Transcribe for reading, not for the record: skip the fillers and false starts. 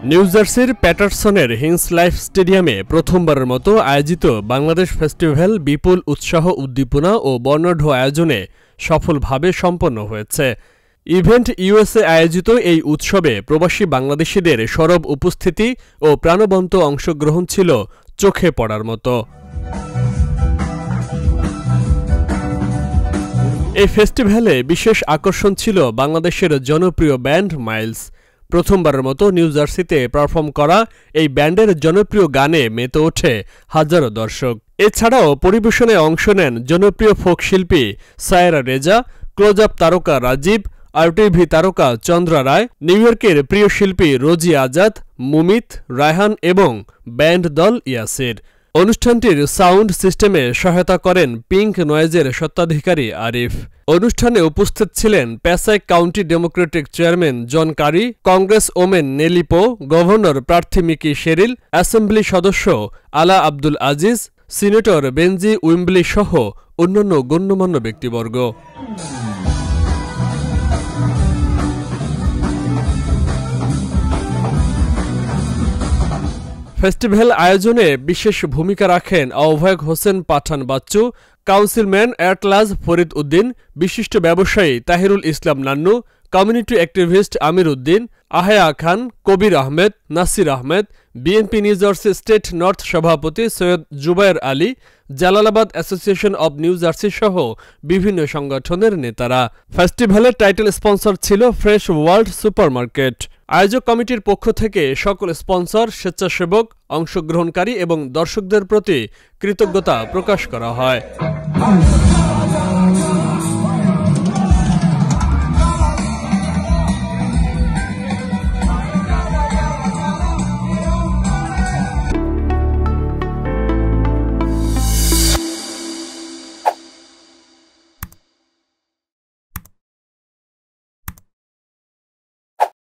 New জার্সির প্যাটারসনের hinge life স্টেডিয়ামে প্রথমবারের মতো আয়োজিত বাংলাদেশ ফেস্টিভ্যাল বিপুল উৎসাহ উদ্দীপনা ও বর্ণাঢ্য আয়োজনে সফলভাবে সম্পন্ন হয়েছে। ইভেন্ট ইউএসএ আয়োজিত এই উৎসবে প্রবাসী বাংলাদেশিদের সরব উপস্থিতি ও প্রাণবন্ত অংশগ্রহণ ছিল চোখে পড়ার মতো। এই ফেস্টিভ্যালে বিশেষ আকর্ষণ ছিল বাংলাদেশের জনপ্রিয় ব্যান্ড মাইলস। প্রথমবারের মতো নিউ জার্সিতে পারফর্ম করা এই ব্যান্ডের জনপ্রিয় গানে মেতে ওঠে হাজারো দর্শক। এছাড়াও পরিবেশনে অংশ নেন জনপ্রিয় ফোক শিল্পী সায়রা রেজা, ক্লোজ আপ তারকা রাজীব, আরটিভি তারকা চন্দ্রা রায়, নিউ ইয়র্কের প্রিয় শিল্পী রোজি আজাদ, মুমিত, রায়হান এবং ব্যান্ড দল ইয়াসির। অনুষ্ঠানটির সাউন্ড সিস্টেমে সহায়তা করেন পিঙ্ক নয়েজের স্বত্বাধিকারী আরিফ। অনুষ্ঠানে উপস্থিত ছিলেন প্যাসাইক কাউন্টি ডেমোক্রেটিক চেয়ারম্যান জন কারি, কংগ্রেস ওমেন নেলি পো, গভর্নর প্রার্থী মিকি শেরিল, অ্যাসেম্বলি সদস্য আলা আব্দুল আজিজ, সিনেটর বেনজি উইম্বলি সহ অন্যান্য গণ্যমান্য ব্যক্তিবর্গ। ফেস্টিভ্যাল আয়োজনে বিশেষ ভূমিকা রাখেন আহ্বায়ক হোসেন পাঠান বাচ্চু, কাউন্সিলম্যান এটলাজ ফরিদ উদ্দিন, বিশিষ্ট ব্যবসায়ী Tahirul Islam Nannu, community activist Amir Uddin, Aheya Khan, Kabir Ahmed, Nasir Ahmed, BNP New Jersey state north সভাপতি Syed Zubair Ali, Jalalabad association of New Jersey সহ বিভিন্ন সংগঠনের নেতারা। ফেস্টিভ্যালের টাইটেল স্পন্সর ছিল ফ্রেশ ওয়ার্ল্ড সুপারমার্কেট। আয়োজক কমিটির পক্ষ থেকে সকল স্পন্সর, স্বেচ্ছাসেবক, অংশগ্রহণকারী এবং দর্শকদের প্রতি কৃতজ্ঞতা প্রকাশ করা হয়।